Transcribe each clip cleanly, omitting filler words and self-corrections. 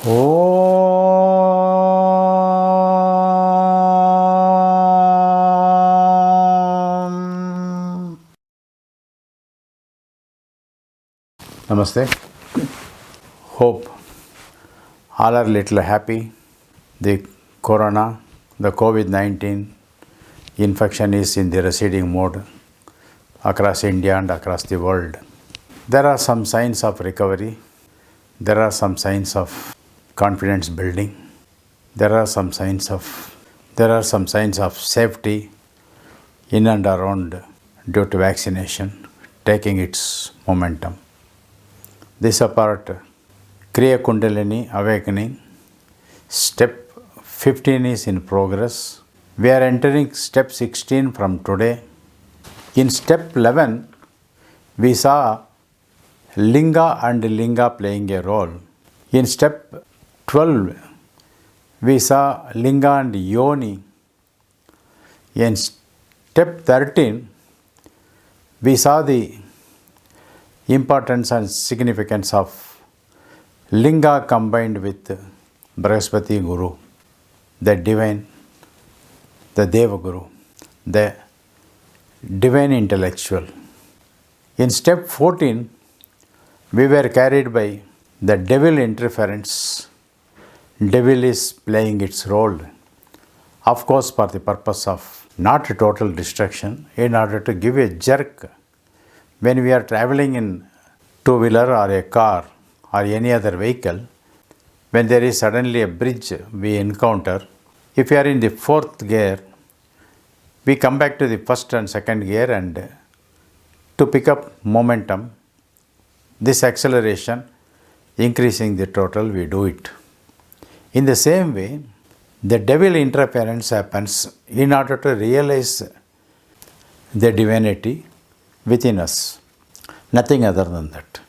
Om. Namaste. Hope all are little happy. The corona, the COVID-19 infection is in the receding mode across India and across the world. There are some signs of recovery. There are some signs of confidence building. There are some signs of safety in and around due to vaccination taking its momentum. This apart, Kriya Kundalini Awakening Step 15 is in progress. We are entering Step 16 from today. In Step 11, we saw Linga and Linga playing a role. In Step 12, we saw Linga and Yoni. In Step 13, we saw the importance and significance of Linga combined with Brihaspati Guru, the divine, the Deva Guru, the divine intellectual. In Step 14, we were carried by the devil interference. Devil is playing its role, of course, for the purpose of not total destruction, in order to give a jerk. When we are traveling in two-wheeler or a car or any other vehicle, when there is suddenly a bridge we encounter, if we are in the fourth gear, we come back to the first and second gear, and to pick up momentum, this acceleration, increasing the total, we do it. In the same way, the devil interference happens in order to realize the divinity within us. Nothing other than that.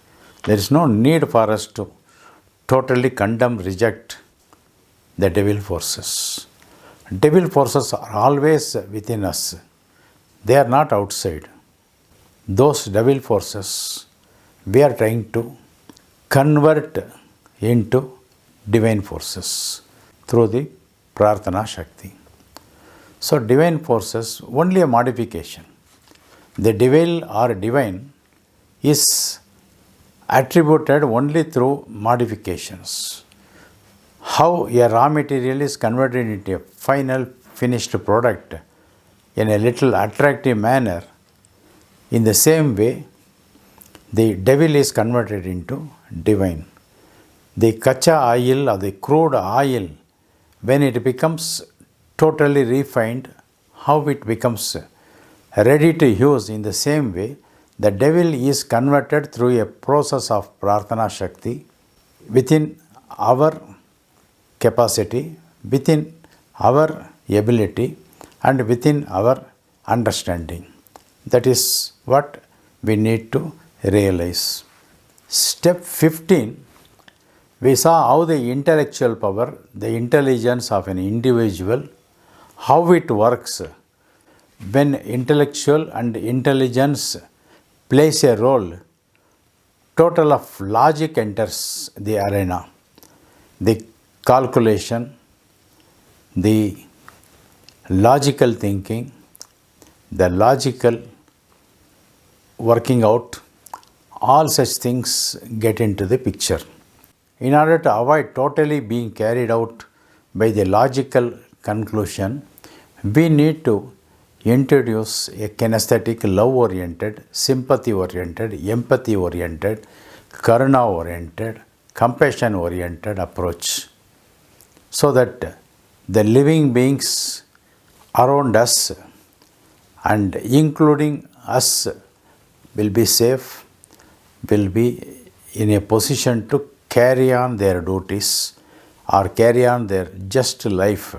There is no need for us to totally condemn, reject the devil forces. Devil forces are always within us. They are not outside. Those devil forces we are trying to convert into divine forces through the Prarthana Shakti. So divine forces, only a modification. The devil or divine is attributed only through modifications. How a raw material is converted into a final finished product in a little attractive manner, in the same way, the devil is converted into divine. The kacha oil or the crude oil, when it becomes totally refined, how it becomes ready to use, in the same way, the devil is converted through a process of Prarthana Shakti within our capacity, within our ability, and within our understanding. That is what we need to realize. Step 15, we saw how the intellectual power, the intelligence of an individual, how it works. When intellectual and intelligence plays a role, total of logic enters the arena. The calculation, the logical thinking, the logical working out, all such things get into the picture. In order to avoid totally being carried out by the logical conclusion, we need to introduce a kinesthetic, love-oriented, sympathy-oriented, empathy-oriented, karuna-oriented, compassion-oriented approach, so that the living beings around us and including us will be safe, will be in a position to carry on their duties or carry on their just life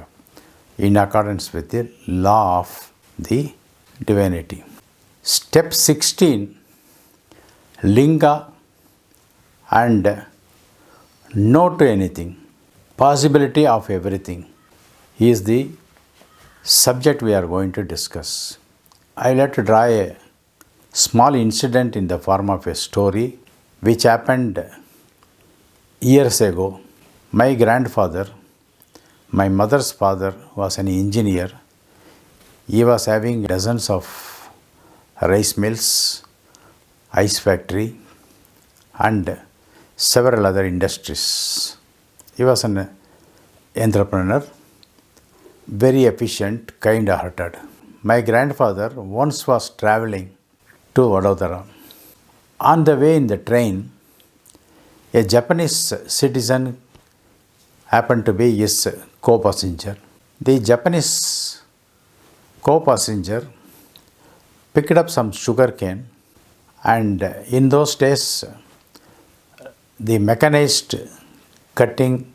in accordance with the law of the divinity. Step 16, Linga and no to anything, possibility of everything, is the subject we are going to discuss. I would like to draw a small incident in the form of a story which happened years ago My grandfather, my mother's father, was an engineer. He was having dozens of rice mills, ice factory, and several other industries. He was an entrepreneur, very efficient, kind-hearted. My grandfather once was traveling to Vadodara. On the way in the train, a Japanese citizen happened to be his co-passenger. The Japanese co-passenger picked up some sugar cane, and in those days the mechanized cutting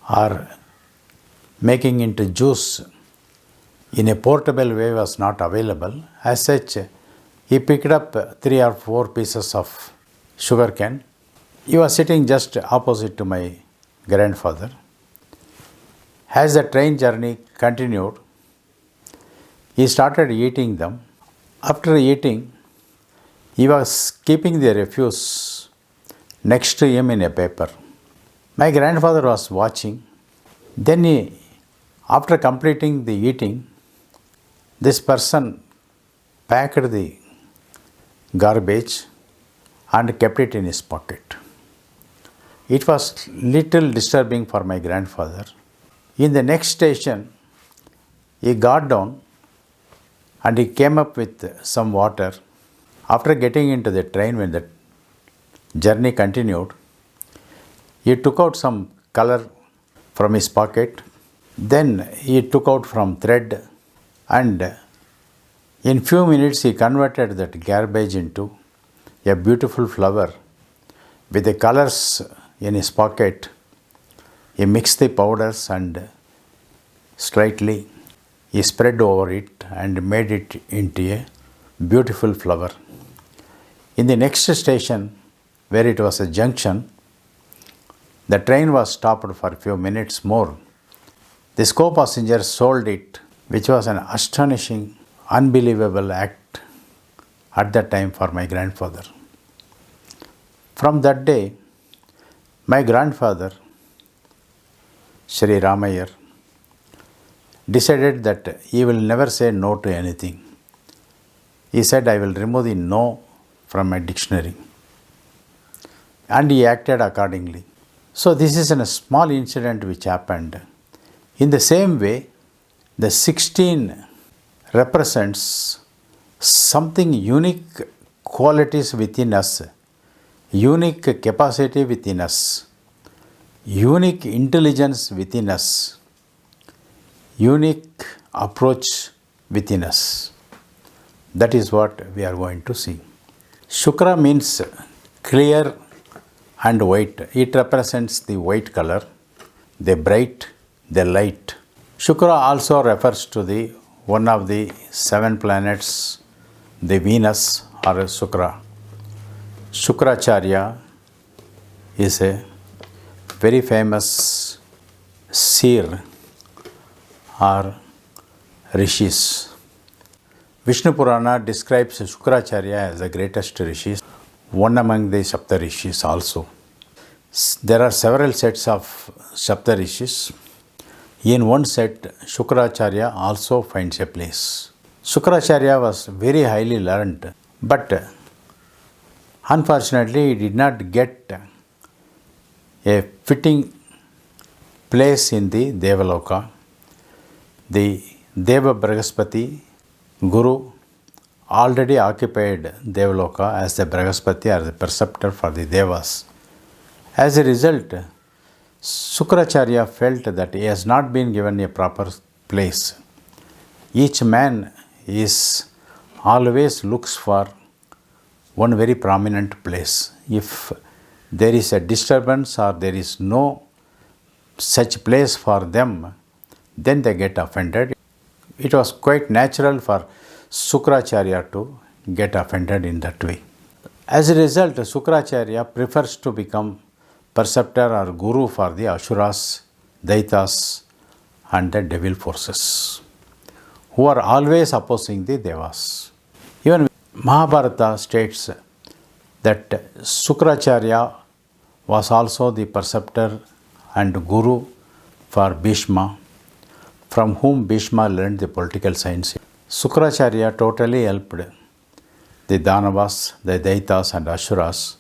or making into juice in a portable way was not available. As such, he picked up 3 or 4 pieces of sugar cane. He was sitting just opposite to my grandfather. As the train journey continued, he started eating them. After eating, he was keeping the refuse next to him in a paper. My grandfather was watching. Then after completing the eating, this person packed the garbage and kept it in his pocket. It was little disturbing for my grandfather. In the next station, he got down and he came up with some water. After getting into the train, when the journey continued, he took out some color from his pocket. Then he took out from thread, and in few minutes he converted that garbage into a beautiful flower with the colors in his pocket. He mixed the powders and slightly he spread over it and made it into a beautiful flower. In the next station, where it was a junction, the train was stopped for a few minutes more. This co-passenger sold it, which was an astonishing, unbelievable act at that time for my grandfather. From that day, my grandfather, Sri Ramayar, decided that he will never say no to anything. He said, I will remove the no from my dictionary. And he acted accordingly. So this is a small incident which happened. In the same way, the 16 represents something unique qualities within us, unique capacity within us, unique intelligence within us, unique approach within us. That is what we are going to see. Shukra means clear and white. It represents the white color, the bright, the light. Shukra also refers to the one of the 7 planets, the Venus or Shukra. Shukracharya is a very famous seer or rishis. Vishnu Purana describes Shukracharya as the greatest rishis, one among the Sapta rishis also. There are several sets of Sapta rishis. In one set, Shukracharya also finds a place. Shukracharya was very highly learned, but unfortunately he did not get a fitting place in the Devaloka. The Deva Brihaspati Guru already occupied Devaloka as the Brihaspati or the preceptor for the Devas. As a result, Shukracharya felt that he has not been given a proper place. Each man is always looks for one very prominent place. If there is a disturbance or there is no such place for them, then they get offended. It was quite natural for Shukracharya to get offended in that way. As a result, Shukracharya prefers to become preceptor or guru for the Asuras, Daitas and the devil forces, who are always opposing the Devas. Even Mahabharata states that Shukracharya was also the preceptor and Guru for Bhishma, from whom Bhishma learned the political science. Shukracharya totally helped the Danavas, the Daitas and Asuras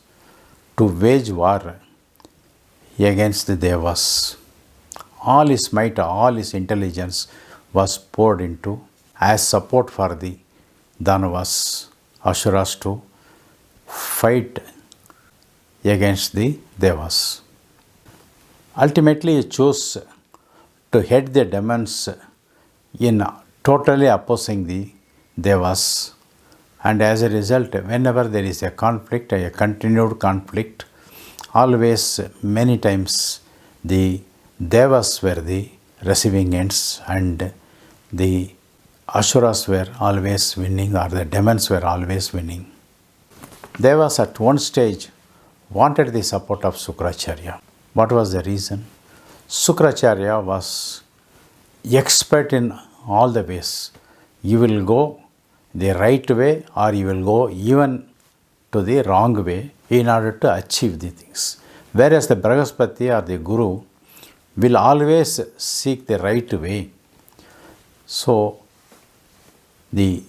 to wage war against the Devas. All his might, all his intelligence was poured into as support for the Danavas, Asuras to fight against the Devas. Ultimately, he chose to head the demons in totally opposing the Devas, and as a result, whenever there is a conflict, a continued conflict, always, many times, the Devas were the receiving ends and the Asuras were always winning, or the demons were always winning. Devas at one stage wanted the support of Shukracharya. What was the reason? Shukracharya was expert in all the ways. You will go the right way or you will go even to the wrong way in order to achieve the things. Whereas the Brahaspati or the Guru will always seek the right way. So, the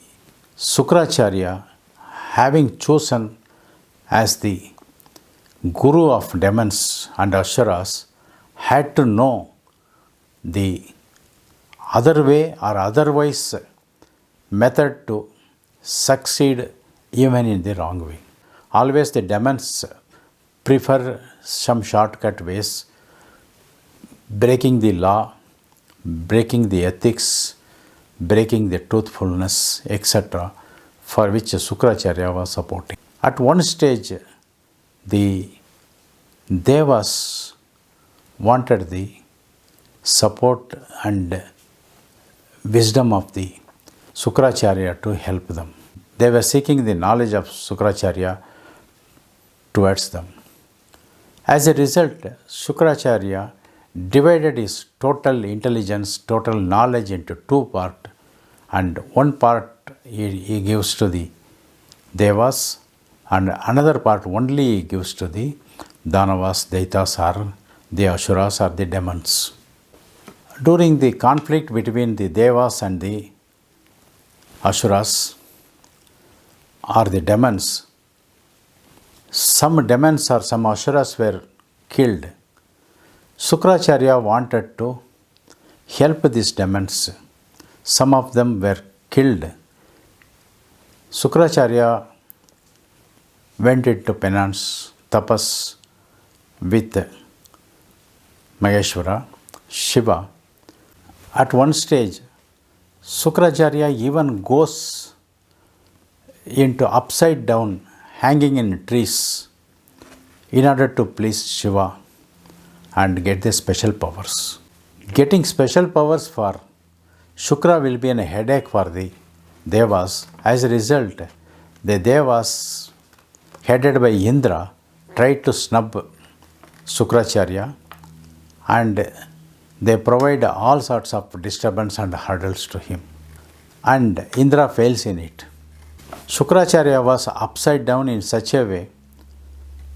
Shukracharya, having chosen as the Guru of demons and Asuras, had to know the other way or otherwise method to succeed even in the wrong way. Always the demons prefer some shortcut ways, breaking the law, breaking the ethics, breaking the truthfulness, etc., for which Shukracharya was supporting. At one stage, the Devas wanted the support and wisdom of the Shukracharya to help them. They were seeking the knowledge of Shukracharya towards them. As a result, Shukracharya divided his total intelligence, total knowledge into two parts, and one part he gives to the Devas and another part only he gives to the Danavas, Daitas or the Asuras or the demons. During the conflict between the Devas and the Asuras or the demons, some demons or some Asuras were killed. Shukracharya wanted to help these demons. Some of them were killed. Shukracharya went into penance, tapas with Maheshwara, Shiva. At one stage, Shukracharya even goes into upside down, hanging in trees in order to please Shiva and get the special powers. Getting special powers for Shukra will be a headache for the Devas. As a result, the Devas headed by Indra tried to snub Shukracharya and they provide all sorts of disturbance and hurdles to him. And Indra fails in it. Shukracharya was upside down in such a way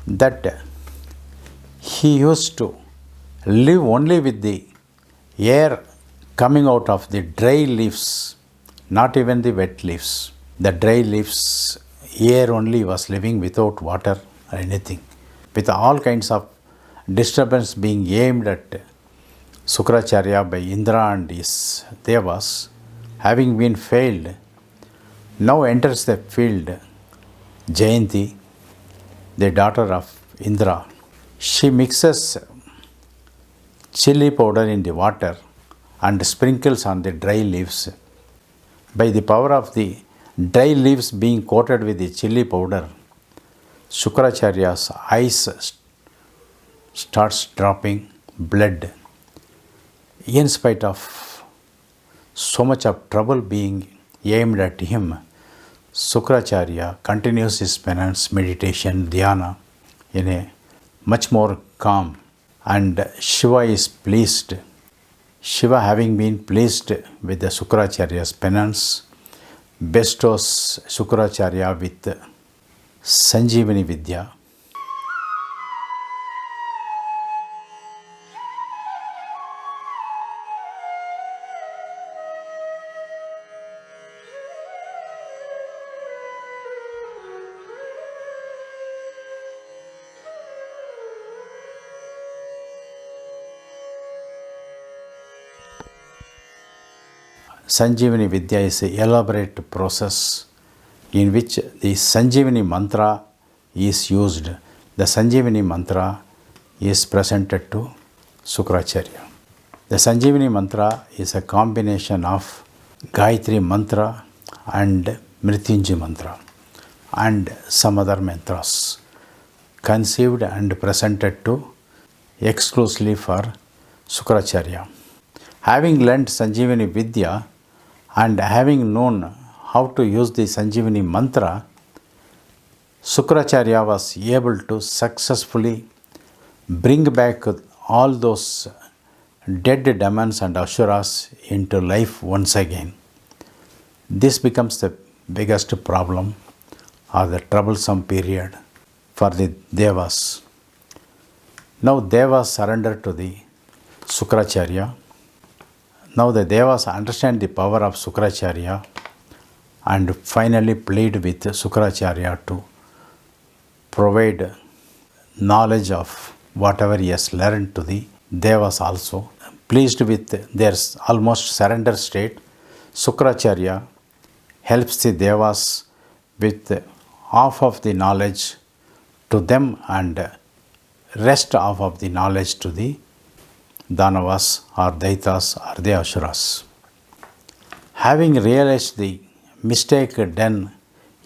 that he used to live only with the air coming out of the dry leaves, not even the wet leaves. The dry leaves, air only was living without water or anything, with all kinds of disturbance being aimed at Shukracharya by Indra and his Devas. Having been failed, now enters the field Jayanti, the daughter of Indra. She mixes chili powder in the water and sprinkles on the dry leaves. By the power of the dry leaves being coated with the chili powder, Shukracharya's eyes starts dropping blood. In spite of so much of trouble being aimed at him, Shukracharya continues his penance, meditation, dhyana in a much more calm, and Shiva is pleased. Shiva, having been pleased with the Shukracharya's penance, bestows Shukracharya with Sanjivani Vidhya. Sanjivani Vidhya is an elaborate process in which the Sanjivani mantra is used. The Sanjivani mantra is presented to Sukracharya. The Sanjivani mantra is a combination of Gayatri mantra and Mrityunjay mantra and some other mantras conceived and presented to exclusively for Sukracharya. Having learnt Sanjivani Vidhya and having known how to use the Sanjivani mantra, Sukracharya was able to successfully bring back all those dead demons and asuras into life once again. This becomes the biggest problem or the troublesome period for the Devas. Now Devas surrender to the Sukracharya. Now the Devas understand the power of Sukracharya and finally plead with Sukracharya to provide knowledge of whatever he has learned to the Devas also. Pleased with their almost surrender state, Sukracharya helps the Devas with half of the knowledge to them and rest half of the knowledge to the Danavas or Daitas or the Asuras. Having realized the mistake done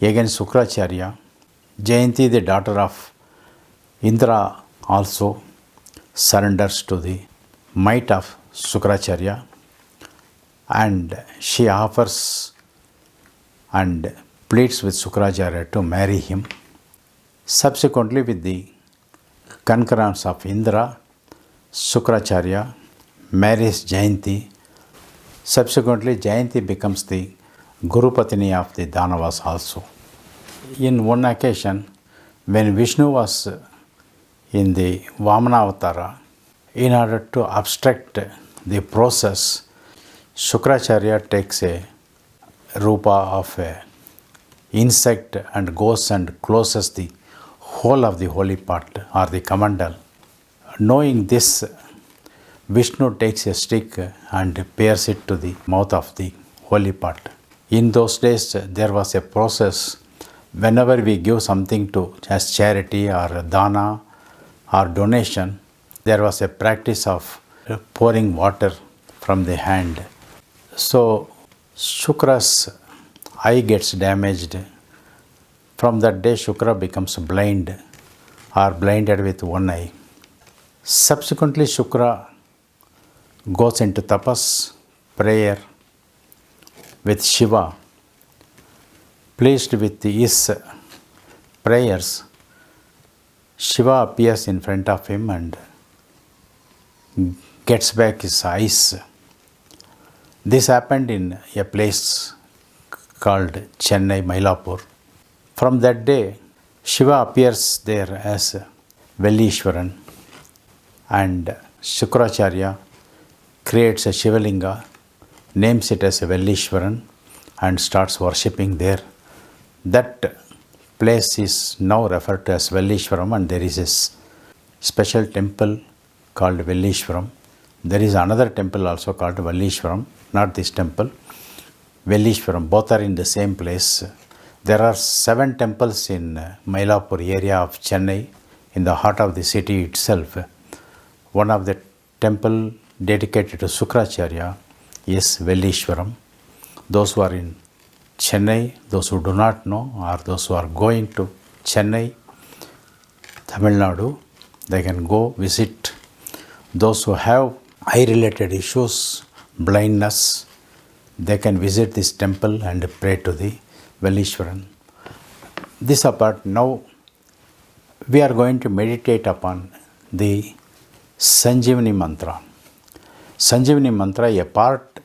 against Sukracharya, Jayanti, the daughter of Indra, also surrenders to the might of Sukracharya and she offers and pleads with Sukracharya to marry him. Subsequently, with the concurrence of Indra, Sukracharya marries Jayanti. Subsequently, Jayanti becomes the Guru Patini of the Danavas also. In one occasion, when Vishnu was in the Vamana Avatara, in order to obstruct the process, Sukracharya takes a rupa of a insect and goes and closes the whole of the holy part or the kamandal. Knowing this, Vishnu takes a stick and pierces it to the mouth of the holy part. In those days, there was a process whenever we give something to as charity or dana or donation, there was a practice of pouring water from the hand. So Shukra's eye gets damaged. From that day, Shukra becomes blind or blinded with one eye. Subsequently, Shukra goes into tapas, prayer with Shiva. Pleased with his prayers, Shiva appears in front of him and gets back his eyes. This happened in a place called Chennai, Mylapore. From that day, Shiva appears there as Vellishwaran and Shukracharya creates a Shivalinga, names it as Vellishwaran and starts worshipping there. That place is now referred to as Vellishwaram and there is a special temple called Vellishwaram. There is another temple also called Vellishwaram, not this temple. Vellishwaram, both are in the same place. There are 7 temples in Mylapore area of Chennai, in the heart of the city itself. One of the temple dedicated to Sukracharya is Vellishwaram. Those who are in Chennai, those who do not know, or those who are going to Chennai, Tamil Nadu, they can go visit. Those who have eye-related issues, blindness, they can visit this temple and pray to the Vellishwaran. This apart, now we are going to meditate upon the Sanjivani mantra. Sanjivani mantra, a part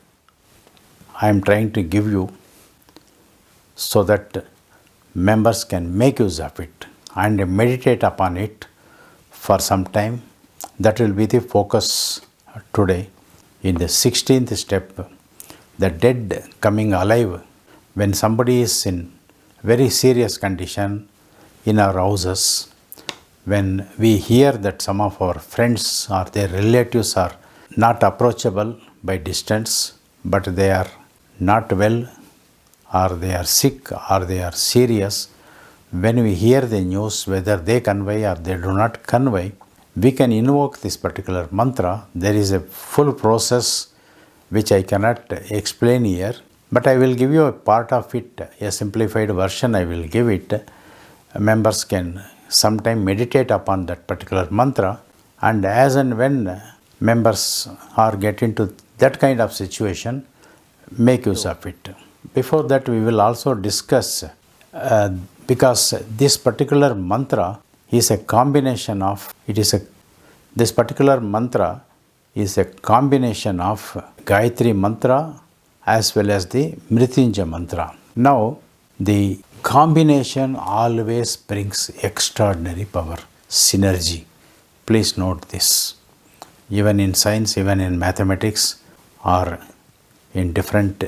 I am trying to give you so that members can make use of it and meditate upon it for some time. That will be the focus today. In the 16th step, the dead coming alive. When somebody is in very serious condition in our houses, when we hear that some of our friends or their relatives are not approachable by distance, but they are not well, or they are sick, or they are serious, when we hear the news, whether they convey or they do not convey, we can invoke this particular mantra. There is a full process which I cannot explain here, but I will give you a part of it, a simplified version I will give it. Members can sometime meditate upon that particular mantra, and as and when members are get into that kind of situation, make use of it. Before that, we will also discuss, because this particular mantra is a combination of, this particular mantra is a combination of Gayatri mantra as well as the Mrityunjaya mantra. Now, the combination always brings extraordinary power, synergy. Please note this. Even in science, even in mathematics, or in different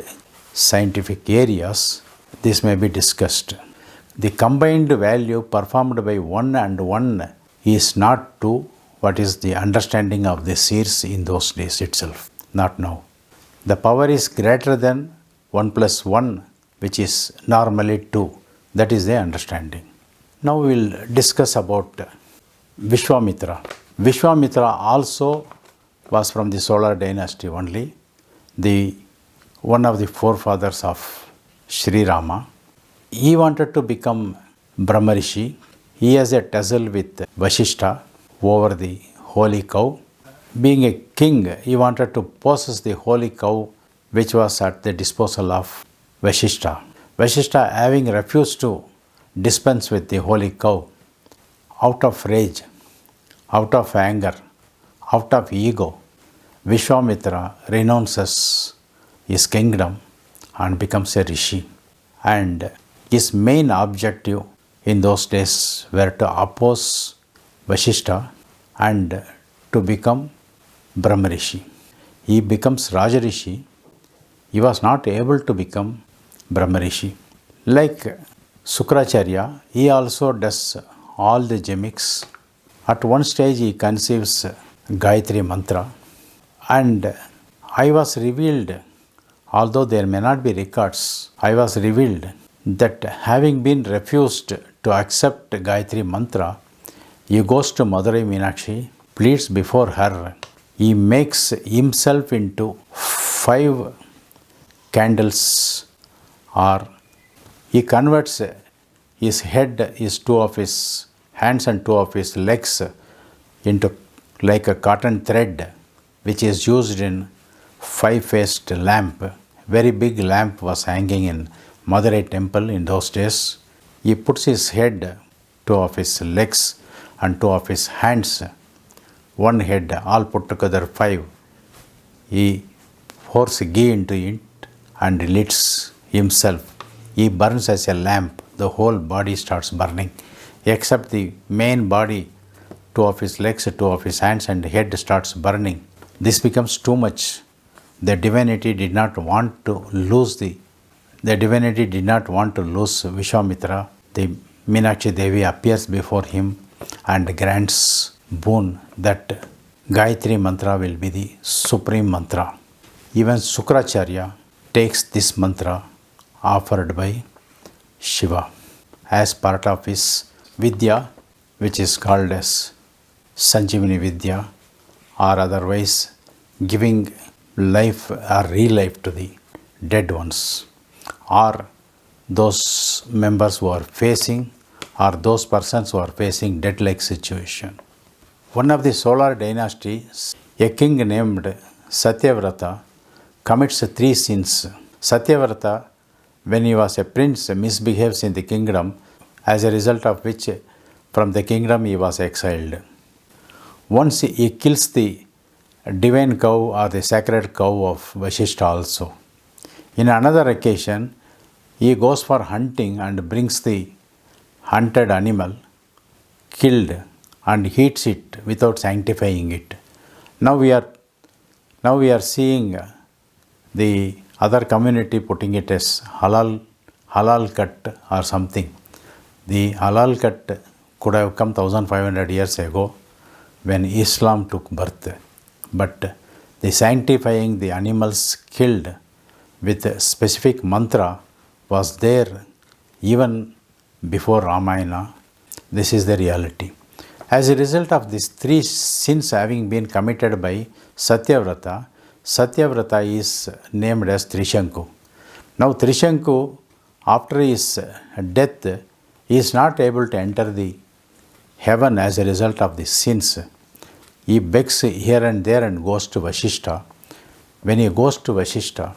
scientific areas, this may be discussed. The combined value performed by one and one is not to what is the understanding of the seers in those days itself, not now. The power is greater than 1 plus 1, which is normally 2. That is the understanding. Now we will discuss about Vishwamitra. Vishwamitra also was from the solar dynasty only, one of the forefathers of Sri Rama. He wanted to become Brahma Rishi. He has a tussle with Vasishtha over the holy cow. Being a king, he wanted to possess the holy cow which was at the disposal of Vasishtha. Vasishtha, having refused to dispense with the holy cow, out of rage, out of anger, out of ego, Vishwamitra renounces his kingdom and becomes a rishi. And his main objective in those days were to oppose Vasishtha and to become Brahma Rishi. He becomes Raja Rishi. He was not able to become Brahma Rishi. Like Sukracharya, he also does all the gimmicks. At one stage he conceives Gayatri mantra, and I was revealed, although there may not be records, I was revealed that having been refused to accept Gayatri mantra, he goes to Madurai Meenakshi, pleads before her. He makes himself into 5 candles, or he converts his head, his 2 of his hands and 2 of his legs into like a cotton thread, which is used in 5-faced lamp. Very big lamp was hanging in Madurai temple in those days. He puts his head, 2 of his legs and 2 of his hands, 1 head, all put together 5. He pours ghee into it and lights himself. He burns as a lamp. The whole body starts burning, except the main body, 2 of his legs, 2 of his hands and head starts burning. This becomes too much. The divinity did not want to lose Vishwamitra. The Meenakshi Devi appears before him and grants boon that Gayatri mantra will be the supreme mantra. Even Sukracharya takes this mantra offered by Shiva as part of his Vidya, which is called as Sanjivani Vidhya, or otherwise giving life or re-life to the dead ones, or those members who are facing, or those persons who are facing death-like situation. One of the solar dynasties, a king named Satyavrata commits 3 sins. Satyavrata, when he was a prince, misbehaves in the kingdom, as a result of which from the kingdom he was exiled. Once he kills the divine cow or the sacred cow of Vasishtha also. In another occasion, he goes for hunting and brings the hunted animal, killed, and eats it without sanctifying it. Now we are seeing the other community putting it as halal cut or something. The halal cut could have come 1500 years ago when Islam took birth. But the sanctifying the animals killed with a specific mantra was there even before Ramayana. This is the reality. As a result of these three sins having been committed by Satyavrata, Satyavrata is named as Trishanku. Now Trishanku, after his death, is not able to enter the heaven as a result of the sins. He begs here and there and goes to Vashishta. When he goes to Vashishta,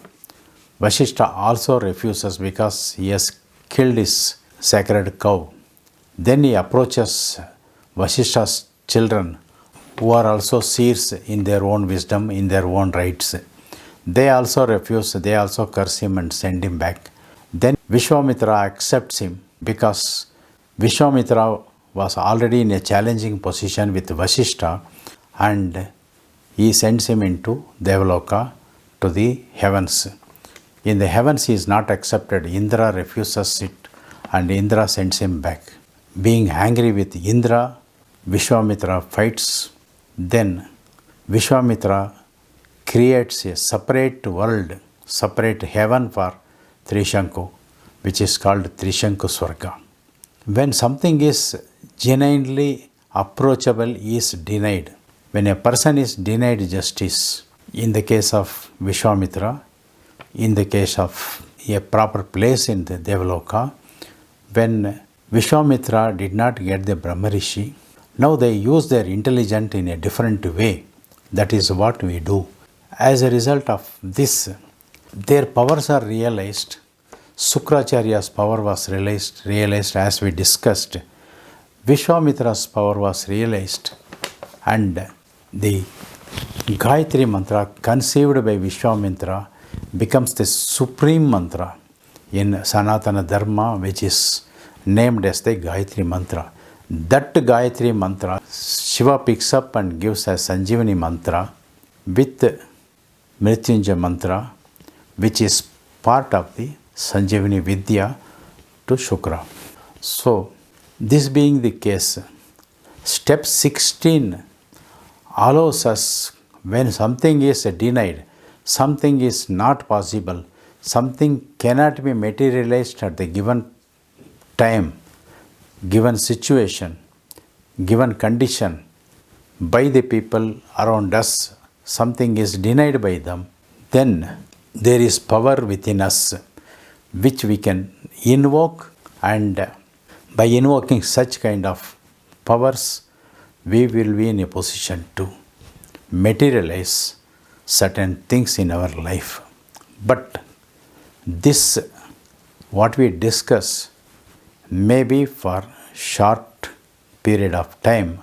Vashishta also refuses because he has killed his sacred cow. Then he approaches Vashishta's children, who are also seers in their own wisdom, in their own rights. They also refuse, they also curse him and send him back. Then Vishwamitra accepts him because Vishwamitra was already in a challenging position with Vashishta, and he sends him into Devaloka, to the heavens. In the heavens he is not accepted. Indra refuses it and Indra sends him back. Being angry with Indra, Vishwamitra fights. Then Vishwamitra creates a separate world, separate heaven for Trishanku, which is called Trishanku Swarga. When something is genuinely approachable is denied, when a person is denied justice, in the case of Vishwamitra, in the case of a proper place in the Devaloka, when Vishwamitra did not get the Brahma Rishi, now they use their intelligence in a different way. That is what we do. As a result of this, their powers are realized. Sukracharya's power was realized as we discussed. Vishwamitra's power was realized, and the Gayatri mantra conceived by Vishwamitra becomes the supreme mantra in Sanatana Dharma, which is named as the Gayatri mantra. That Gayatri mantra Shiva picks up and gives as Sanjivani mantra with Mrityunjaya mantra, which is part of the Sanjivani Vidhya to Shukra. So, this being the case, step 16 allows us, when something is denied, something is not possible, something cannot be materialized at the given time, given situation, given condition by the people around us, something is denied by them, then there is power within us which we can invoke, and by invoking such kind of powers, we will be in a position to materialize certain things in our life. But this, what we discuss, may be for short period of time.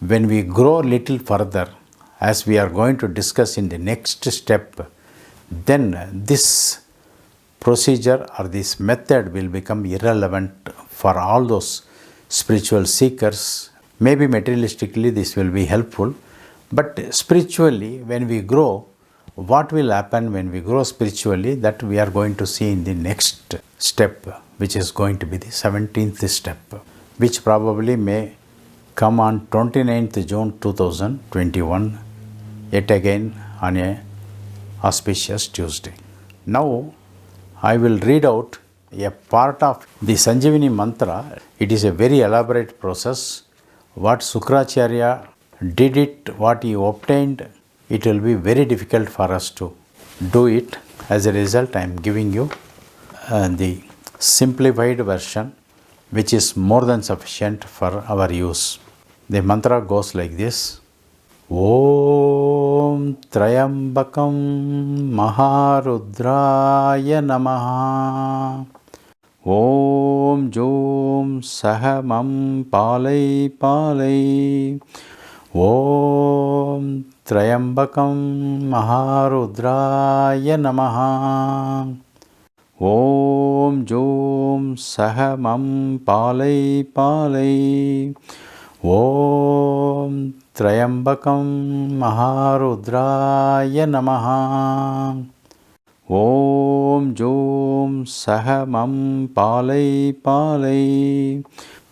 When we grow little further, as we are going to discuss in the next step, then this procedure or this method will become irrelevant for all those spiritual seekers. Maybe materialistically this will be helpful, but spiritually, when we grow, what will happen when we grow spiritually, that we are going to see in the next step, which is going to be the 17th step, which probably may come on 29th June 2021, yet again on a auspicious Tuesday. Now, I will read out a part of the Sanjivani mantra. It is a very elaborate process. What Sukracharya did it, what he obtained, it will be very difficult for us to do it. As a result, I am giving you the simplified version, which is more than sufficient for our use. The mantra goes like this. Om Trayambakam Maharudraya Namaha. Om Jom Sahamam Palai Palai. Om Trayambakam Maharudraya Namaha. Om Jom Sahamam Palai Palai. Om Trayambakam Maharudraya Namaha. Om Jom Sahamam Palai Palai.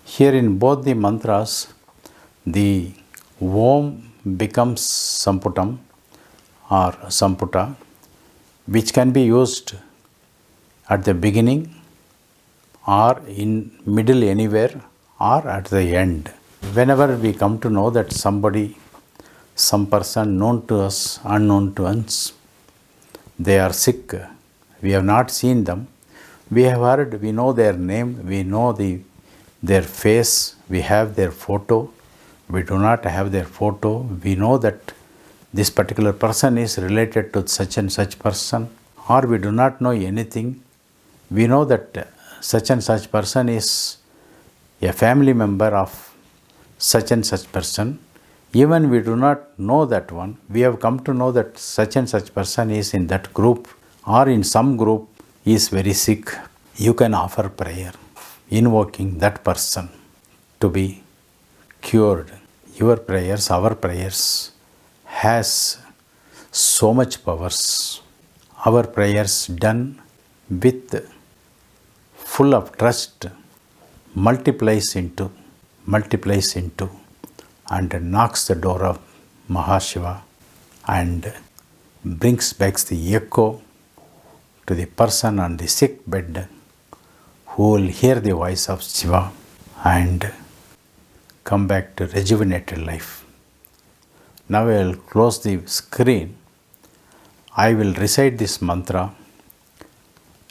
Here in both the mantras, the Om becomes Samputam or Samputa, which can be used at the beginning or in middle anywhere or at the end. Whenever we come to know that somebody, some person known to us, unknown to us, they are sick, we have not seen them, we have heard, we know their name, we know their face, we have their photo, we do not have their photo, we know that this particular person is related to such and such person, or we do not know anything, we know that such and such person is a family member of such and such person. Even we do not know that one, we have come to know that such and such person is in that group or in some group is very sick. You can offer prayer, invoking that person to be cured. Your prayers, our prayers has so much powers. Our prayers done with full of trust multiplies into and knocks the door of Mahashiva and brings back the echo to the person on the sick bed who will hear the voice of Shiva and come back to rejuvenated life. Now I will close the screen. I will recite this mantra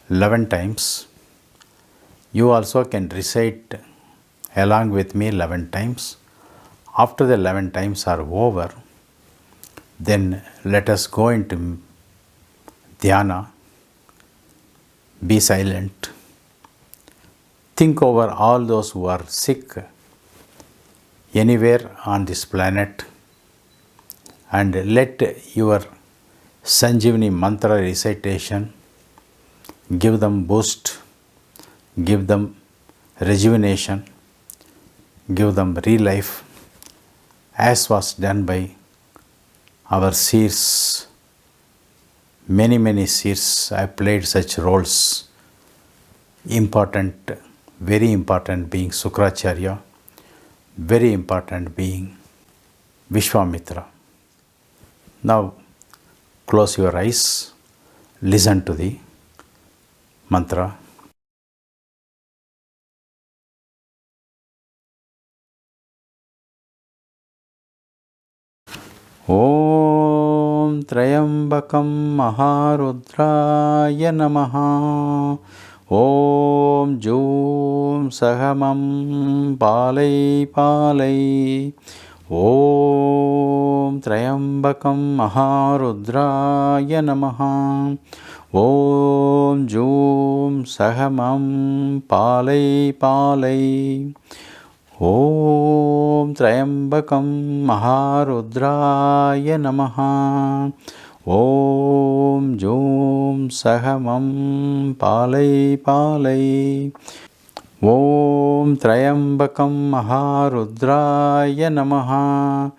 11 times. You also can recite along with me 11 times. After the 11 times are over, then let us go into dhyana. Be silent. Think over all those who are sick anywhere on this planet and let your Sanjivani mantra recitation give them boost, give them rejuvenation, give them re-life, as was done by our seers. Many seers have played such roles. Important, very important being Sukracharya, very important being Vishwamitra. Now close your eyes, listen to the mantra. Om Trayambakam Maharudraya Namaha. Om Jum Sahamam Palai Palai. Om Trayambakam Maharudraya Namaha. Om Jum Sahamam Palai Palai. Om Trayambakam Maharudraya Namaha. Om Jum Sahamam Palai Palai. Om Trayambakam Maharudraya Namaha.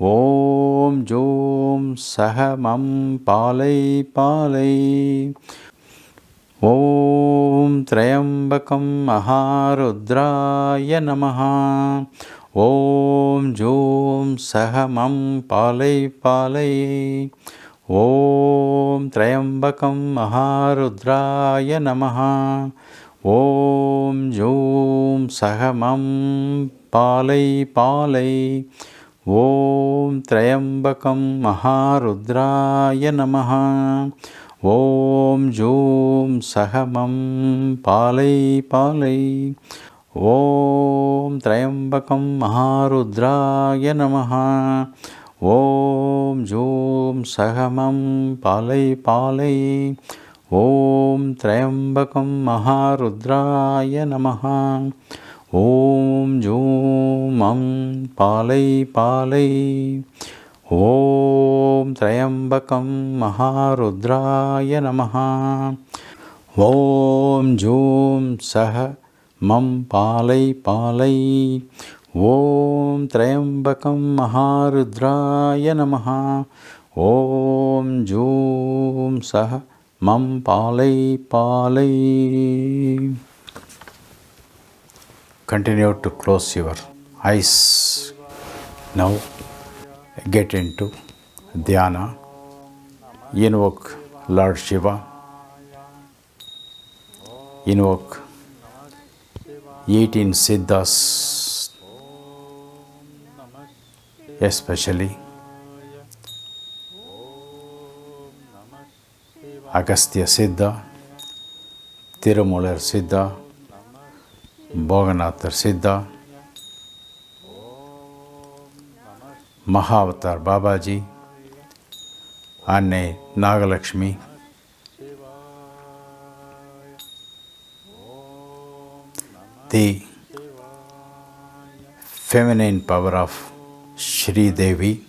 Om Jum Sahamam Palai Palai. Om Trayambakam Maharudraya Namaha. Om Jum Sahamam Palai Palai. Om Trayambakam Maharudraya Namaha. Om Jum Sahamam Palai Palai. Om Trayambakam Maharudraya Namaha. Om Jum Sahamam Palai Palai. Om Trayambakam Maharudraya Namaha. Om Jum Sahamam Palai Palai. Om Trayambakam Maharudraya Namaha. Om Jum Palai Palai. Om Trayambakam Maharudraya Namaha. Om Jum Sahamam Palai Palai. Om Trayambakam Maharudraya Namaha. Om Jum Sahamam Palai Palai. Continue to close your eyes. Now get into dhyana. Invoke Lord Shiva. Invoke 18 Siddhas, especially Agastya Siddha, Tirumalar Siddha, Bhoganathar Siddha, Mahavatar Babaji, Anne Nagalakshmi, the feminine power of Shri Devi,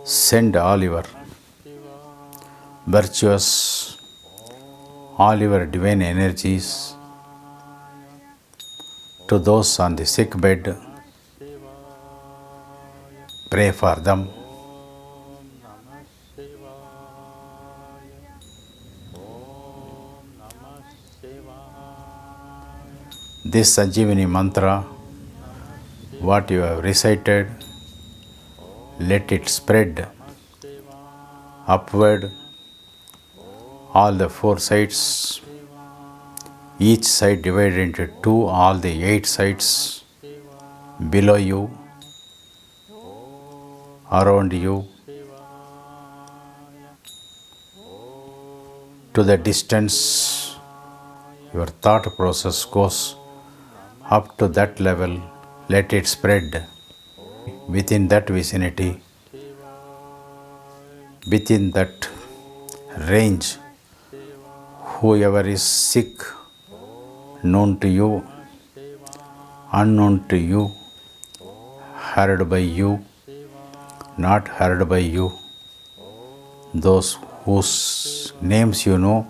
send all your virtuous, all your divine energies to those on the sick bed. Pray for them. This Sanjivani mantra, what you have recited, let it spread upward, all the four sides, each side divided into two, all the 8 sides below you, around you, to the distance your thought process goes up to that level, let it spread within that vicinity, within that range. Whoever is sick, known to you, unknown to you, heard by you, not heard by you, those whose names you know,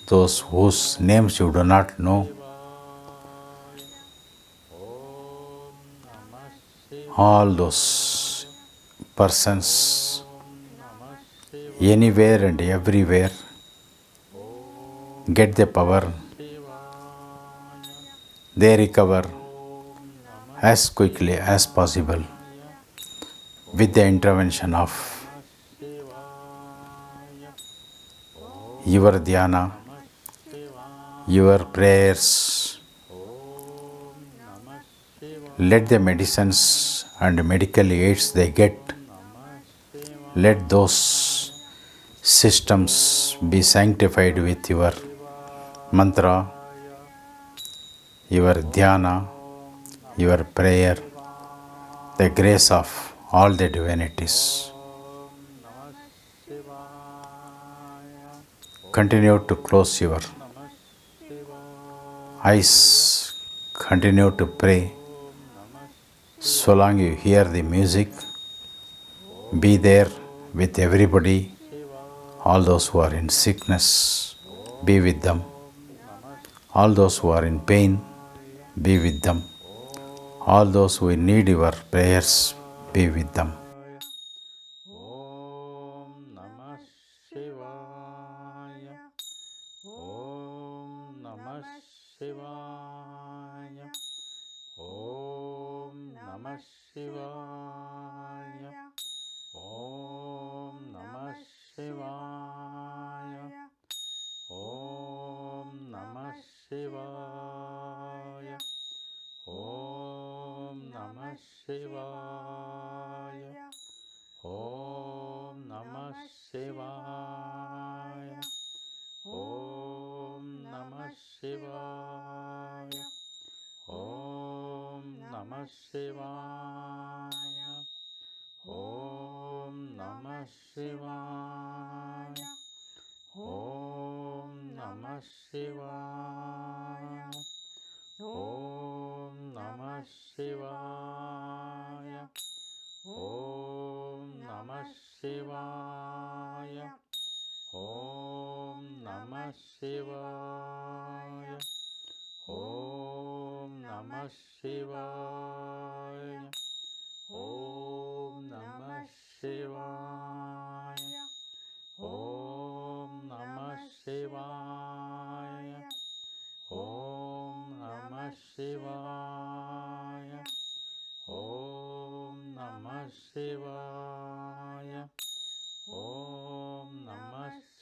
those whose names you do not know, all those persons, anywhere and everywhere, get the power, they recover as quickly as possible with the intervention of your dhyana, your prayers. Let the medicines and medical aids they get, let those systems be sanctified with your mantra, your dhyana, your prayer, the grace of all the divinities. Continue to close your eyes, continue to pray. So long you hear the music, be there with everybody, all those who are in sickness, be with them. All those who are in pain, be with them. All those who need your prayers, be with them.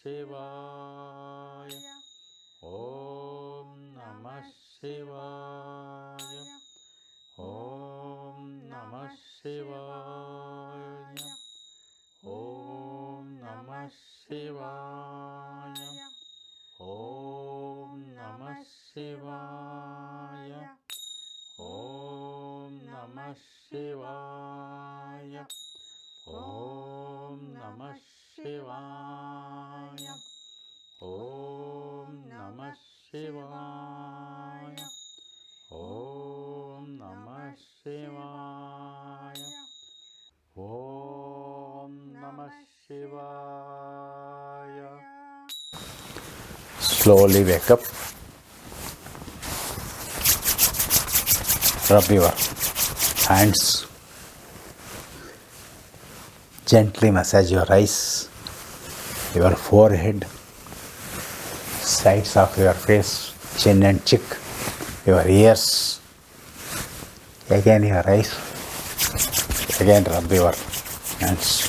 Shivaya. Om Namah Shivaya. Om Namah Shivaya. Om Namah Shivaya. Om Namah Shivaya. Om Namah Shivaya. Om Namah Shivaya. Om Namah Shivaya. Om Namah Shivaya. Om Namah Shivaya. Slowly wake up. Rub your hands. Gently massage your eyes, your forehead, sides of your face, chin and cheek, your ears. Again your eyes. Again rub your hands.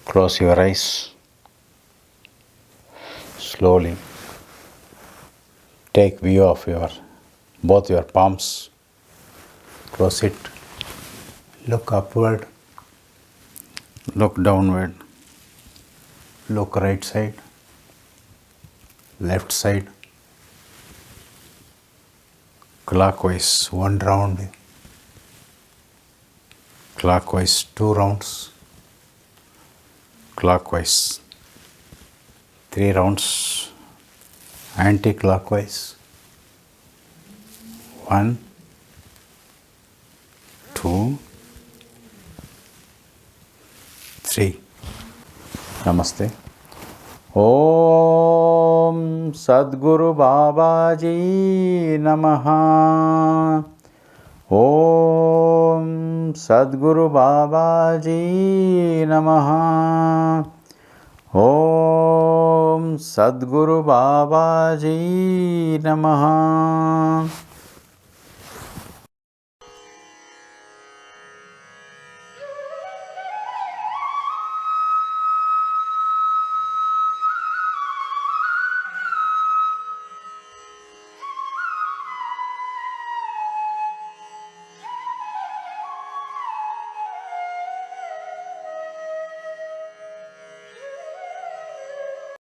Close your eyes. Slowly take view of both your palms. Close it. Look upward. Look downward. Look right side. Left side. Clockwise 1 round. Clockwise 2 rounds. Clockwise 3 rounds. Anti-clockwise 1, 2, 3. Namaste. Om Sadguru Babaji Namaha. Om Sadguru Babaji Namaha. Om Sadguru Babaji Namaha.